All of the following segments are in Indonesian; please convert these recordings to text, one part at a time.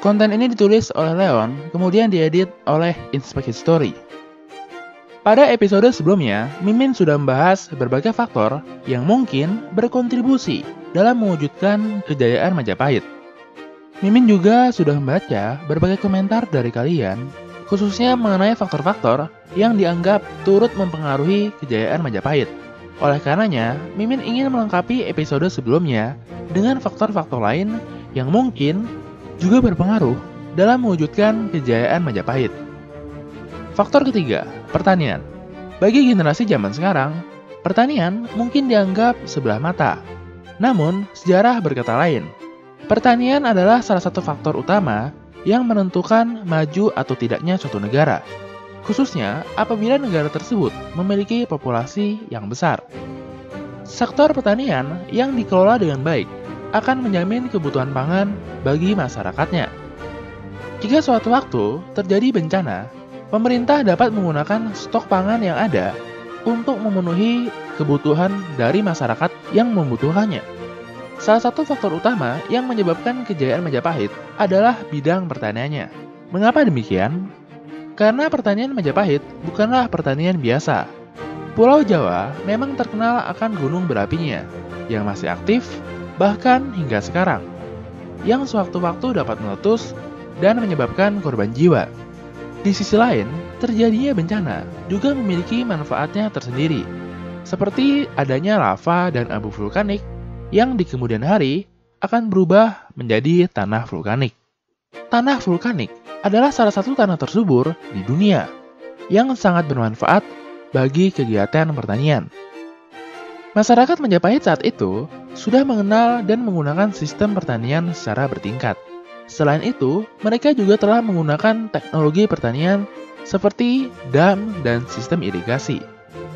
Konten ini ditulis oleh Leon, kemudian diedit oleh Inspect History. Pada episode sebelumnya, Mimin sudah membahas berbagai faktor yang mungkin berkontribusi dalam mewujudkan kejayaan Majapahit. Mimin juga sudah membaca berbagai komentar dari kalian, khususnya mengenai faktor-faktor yang dianggap turut mempengaruhi kejayaan Majapahit. Oleh karenanya, Mimin ingin melengkapi episode sebelumnya dengan faktor-faktor lain yang mungkin juga berpengaruh dalam mewujudkan kejayaan Majapahit. Faktor ketiga, pertanian. Bagi generasi zaman sekarang, pertanian mungkin dianggap sebelah mata. Namun, sejarah berkata lain. Pertanian adalah salah satu faktor utama yang menentukan maju atau tidaknya suatu negara, khususnya apabila negara tersebut memiliki populasi yang besar. Sektor pertanian yang dikelola dengan baik akan menjamin kebutuhan pangan bagi masyarakatnya. Jika suatu waktu terjadi bencana, pemerintah dapat menggunakan stok pangan yang ada untuk memenuhi kebutuhan dari masyarakat yang membutuhkannya. Salah satu faktor utama yang menyebabkan kejayaan Majapahit adalah bidang pertaniannya. Mengapa demikian? Karena pertanian Majapahit bukanlah pertanian biasa. Pulau Jawa memang terkenal akan gunung berapinya yang masih aktif bahkan hingga sekarang, yang sewaktu-waktu dapat meletus dan menyebabkan korban jiwa. Di sisi lain, terjadinya bencana juga memiliki manfaatnya tersendiri, seperti adanya lava dan abu vulkanik yang di kemudian hari akan berubah menjadi tanah vulkanik. Tanah vulkanik adalah salah satu tanah tersubur di dunia yang sangat bermanfaat bagi kegiatan pertanian. Masyarakat Majapahit saat itu sudah mengenal dan menggunakan sistem pertanian secara bertingkat. Selain itu, mereka juga telah menggunakan teknologi pertanian seperti dam dan sistem irigasi.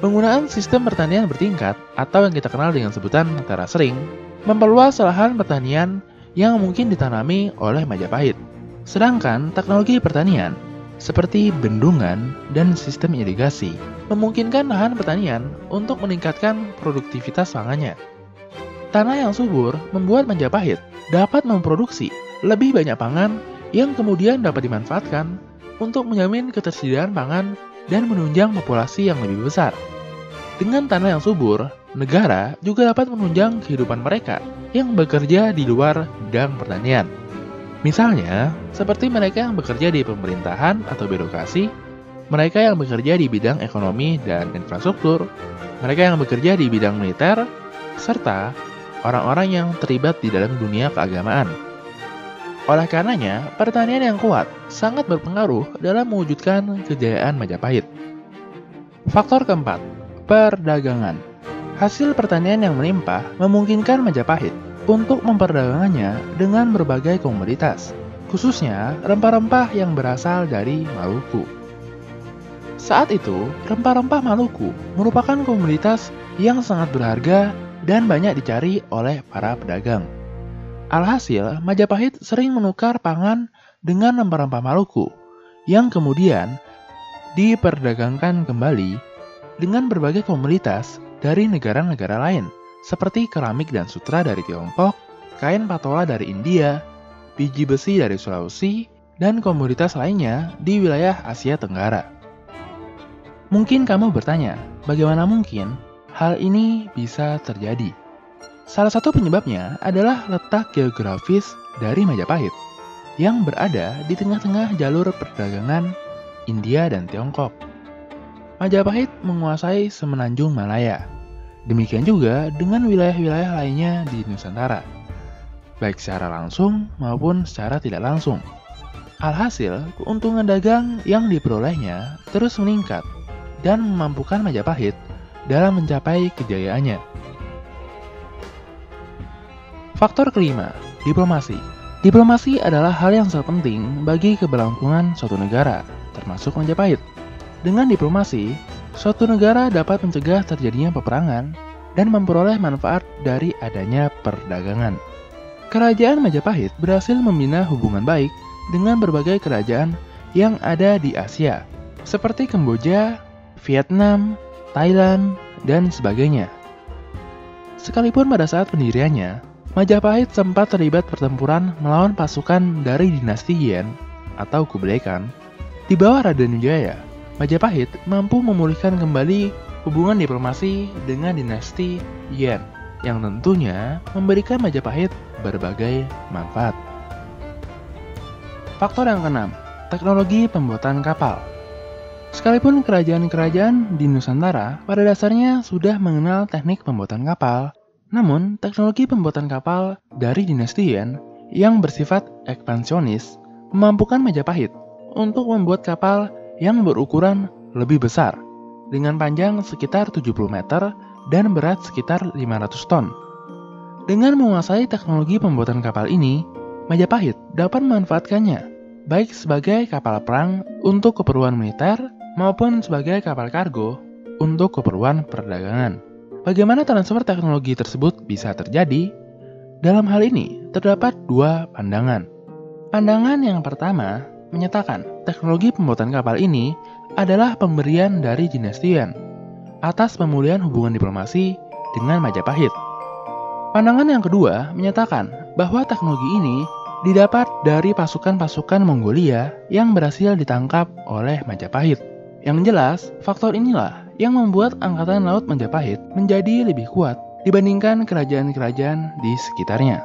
Penggunaan sistem pertanian bertingkat atau yang kita kenal dengan sebutan terasering memperluas lahan pertanian yang mungkin ditanami oleh Majapahit. Sedangkan teknologi pertanian seperti bendungan dan sistem irigasi memungkinkan lahan pertanian untuk meningkatkan produktivitas pangannya. Tanah yang subur membuat Majapahit dapat memproduksi lebih banyak pangan yang kemudian dapat dimanfaatkan untuk menjamin ketersediaan pangan dan menunjang populasi yang lebih besar. Dengan tanah yang subur, negara juga dapat menunjang kehidupan mereka yang bekerja di luar bidang pertanian. Misalnya, seperti mereka yang bekerja di pemerintahan atau birokrasi, mereka yang bekerja di bidang ekonomi dan infrastruktur, mereka yang bekerja di bidang militer, serta orang-orang yang terlibat di dalam dunia keagamaan. Oleh karenanya, pertanian yang kuat sangat berpengaruh dalam mewujudkan kejayaan Majapahit. Faktor keempat, perdagangan. Hasil pertanian yang melimpah memungkinkan Majapahit untuk memperdagangkannya dengan berbagai komoditas, khususnya rempah-rempah yang berasal dari Maluku. Saat itu, rempah-rempah Maluku merupakan komoditas yang sangat berharga dan banyak dicari oleh para pedagang. Alhasil, Majapahit sering menukar pangan dengan rempah-rempah Maluku, yang kemudian diperdagangkan kembali dengan berbagai komoditas dari negara-negara lain, seperti keramik dan sutra dari Tiongkok, kain patola dari India, biji besi dari Sulawesi, dan komoditas lainnya di wilayah Asia Tenggara. Mungkin kamu bertanya, bagaimana mungkin hal ini bisa terjadi? Salah satu penyebabnya adalah letak geografis dari Majapahit, yang berada di tengah-tengah jalur perdagangan India dan Tiongkok. Majapahit menguasai semenanjung Malaya. Demikian juga dengan wilayah-wilayah lainnya di Nusantara, baik secara langsung maupun secara tidak langsung. Alhasil, keuntungan dagang yang diperolehnya terus meningkat dan memampukan Majapahit dalam mencapai kejayaannya. Faktor kelima, diplomasi. Diplomasi adalah hal yang sangat penting bagi keberlangsungan suatu negara, termasuk Majapahit. Dengan diplomasi, suatu negara dapat mencegah terjadinya peperangan dan memperoleh manfaat dari adanya perdagangan. Kerajaan Majapahit berhasil membina hubungan baik dengan berbagai kerajaan yang ada di Asia, seperti Kamboja, Vietnam, Thailand, dan sebagainya. Sekalipun pada saat pendiriannya, Majapahit sempat terlibat pertempuran melawan pasukan dari dinasti Yuan atau Kublai Khan. Di bawah Raden Wijaya, Majapahit mampu memulihkan kembali hubungan diplomasi dengan dinasti Yuan yang tentunya memberikan Majapahit berbagai manfaat. Faktor yang keenam, teknologi pembuatan kapal. Sekalipun kerajaan-kerajaan di Nusantara pada dasarnya sudah mengenal teknik pembuatan kapal, namun teknologi pembuatan kapal dari dinasti Yuan yang bersifat ekspansionis memampukan Majapahit untuk membuat kapal yang berukuran lebih besar dengan panjang sekitar 70 meter dan berat sekitar 500 ton. Dengan menguasai teknologi pembuatan kapal ini, Majapahit dapat memanfaatkannya baik sebagai kapal perang untuk keperluan militer maupun sebagai kapal kargo untuk keperluan perdagangan. Bagaimana transfer teknologi tersebut bisa terjadi? Dalam hal ini, terdapat dua pandangan. Pandangan yang pertama menyatakan teknologi pembuatan kapal ini adalah pemberian dari dinasti Yuan atas pemulihan hubungan diplomasi dengan Majapahit. Pandangan yang kedua menyatakan bahwa teknologi ini didapat dari pasukan-pasukan Mongolia yang berhasil ditangkap oleh Majapahit. Yang jelas, faktor inilah yang membuat Angkatan Laut Majapahit menjadi lebih kuat dibandingkan kerajaan-kerajaan di sekitarnya.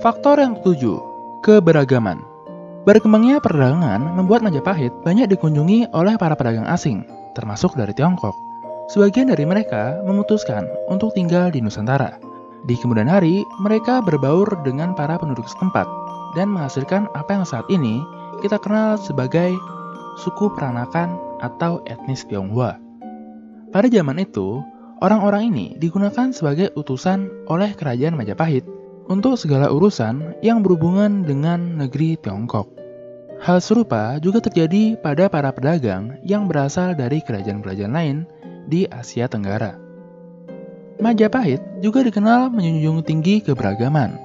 Faktor yang ketujuh, keberagaman. Berkembangnya perdagangan membuat Majapahit banyak dikunjungi oleh para pedagang asing, termasuk dari Tiongkok. Sebagian dari mereka memutuskan untuk tinggal di Nusantara. Di kemudian hari, mereka berbaur dengan para penduduk setempat dan menghasilkan apa yang saat ini kita kenal sebagai suku Peranakan atau etnis Tionghoa. Pada zaman itu, orang-orang ini digunakan sebagai utusan oleh kerajaan Majapahit untuk segala urusan yang berhubungan dengan negeri Tiongkok. Hal serupa juga terjadi pada para pedagang yang berasal dari kerajaan-kerajaan lain di Asia Tenggara. Majapahit juga dikenal menjunjung tinggi keberagaman.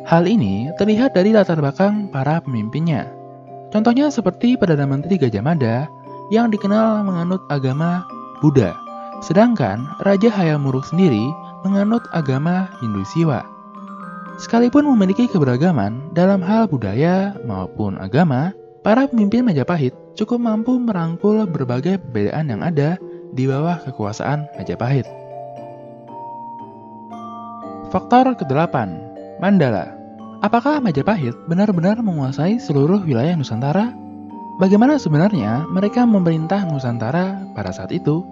Hal ini terlihat dari latar belakang para pemimpinnya. Contohnya seperti Perdana Menteri Gajah Mada yang dikenal menganut agama Buddha, sedangkan Raja Hayam Wuruk sendiri menganut agama Hindu Siwa. Sekalipun memiliki keberagaman dalam hal budaya maupun agama, para pemimpin Majapahit cukup mampu merangkul berbagai perbedaan yang ada di bawah kekuasaan Majapahit. Faktor ke-8, Mandala. Apakah Majapahit benar-benar menguasai seluruh wilayah Nusantara? Bagaimana sebenarnya mereka memerintah Nusantara pada saat itu?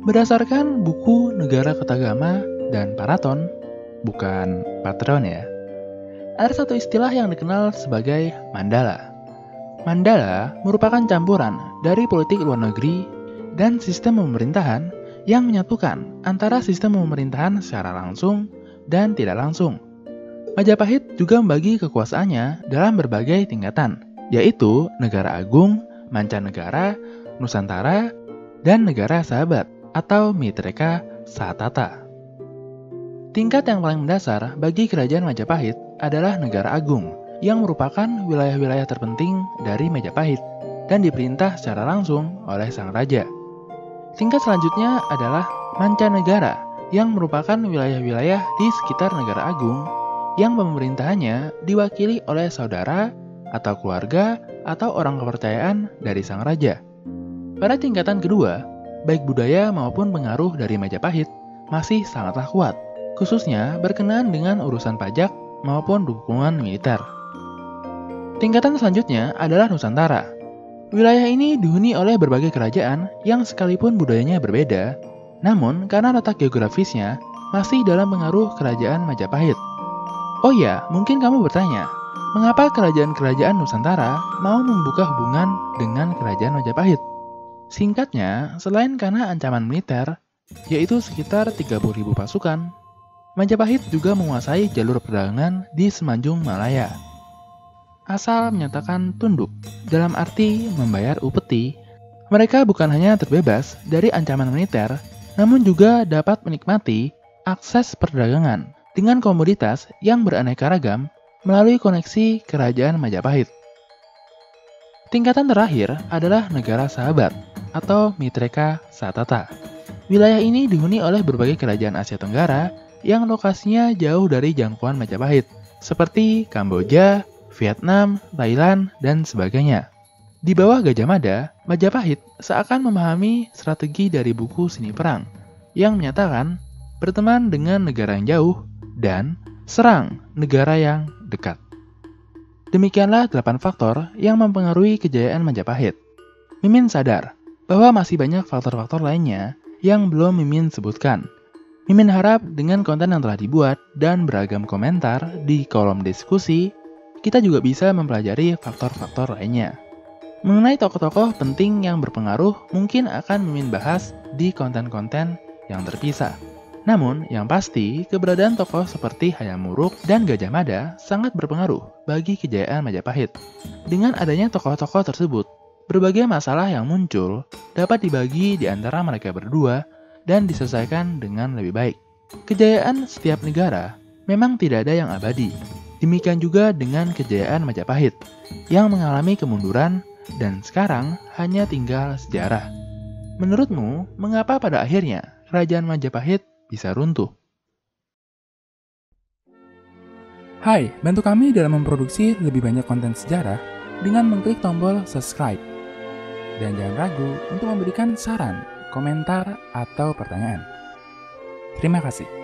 Berdasarkan buku Negara Ketagama dan Paraton, bukan Patreon ya, ada satu istilah yang dikenal sebagai Mandala. Mandala merupakan campuran dari politik luar negeri dan sistem pemerintahan yang menyatukan antara sistem pemerintahan secara langsung dan tidak langsung. Majapahit juga membagi kekuasaannya dalam berbagai tingkatan, yaitu Negara Agung, Mancanegara, Nusantara, dan Negara Sahabat atau Mitreka Satata. Tingkat yang paling mendasar bagi kerajaan Majapahit adalah Negara Agung, yang merupakan wilayah-wilayah terpenting dari Majapahit dan diperintah secara langsung oleh sang raja. Tingkat selanjutnya adalah Mancanegara, yang merupakan wilayah-wilayah di sekitar Negara Agung yang pemerintahannya diwakili oleh saudara atau keluarga atau orang kepercayaan dari sang raja. Pada tingkatan kedua, baik budaya maupun pengaruh dari Majapahit masih sangatlah kuat, khususnya berkenaan dengan urusan pajak maupun dukungan militer. Tingkatan selanjutnya adalah Nusantara. Wilayah ini dihuni oleh berbagai kerajaan yang sekalipun budayanya berbeda, namun karena letak geografisnya masih dalam pengaruh kerajaan Majapahit. Oh ya, mungkin kamu bertanya, mengapa kerajaan-kerajaan Nusantara mau membuka hubungan dengan kerajaan Majapahit? Singkatnya, selain karena ancaman militer, yaitu sekitar 30.000 pasukan, Majapahit juga menguasai jalur perdagangan di Semenanjung Malaya. Asal menyatakan tunduk, dalam arti membayar upeti, mereka bukan hanya terbebas dari ancaman militer, namun juga dapat menikmati akses perdagangan dengan komoditas yang beraneka ragam melalui koneksi kerajaan Majapahit. Tingkatan terakhir adalah Negara Sahabat atau Mitreka Satata. Wilayah ini dihuni oleh berbagai kerajaan Asia Tenggara yang lokasinya jauh dari jangkauan Majapahit, seperti Kamboja, Vietnam, Thailand, dan sebagainya. Di bawah Gajah Mada, Majapahit seakan memahami strategi dari buku Seni Perang, yang menyatakan berteman dengan negara yang jauh dan serang negara yang dekat. Demikianlah 8 faktor yang mempengaruhi kejayaan Majapahit. Mimin sadar bahwa masih banyak faktor-faktor lainnya yang belum Mimin sebutkan. Mimin harap dengan konten yang telah dibuat dan beragam komentar di kolom diskusi, kita juga bisa mempelajari faktor-faktor lainnya. Mengenai tokoh-tokoh penting yang berpengaruh mungkin akan Mimin bahas di konten-konten yang terpisah. Namun, yang pasti, keberadaan tokoh seperti Hayam Wuruk dan Gajah Mada sangat berpengaruh bagi kejayaan Majapahit. Dengan adanya tokoh-tokoh tersebut, berbagai masalah yang muncul dapat dibagi di antara mereka berdua dan diselesaikan dengan lebih baik. Kejayaan setiap negara memang tidak ada yang abadi. Demikian juga dengan kejayaan Majapahit, yang mengalami kemunduran dan sekarang hanya tinggal sejarah. Menurutmu, mengapa pada akhirnya Kerajaan Majapahit bisa runtuh? Hai, bantu kami dalam memproduksi lebih banyak konten sejarah dengan mengklik tombol subscribe. Dan jangan ragu untuk memberikan saran, komentar, atau pertanyaan. Terima kasih.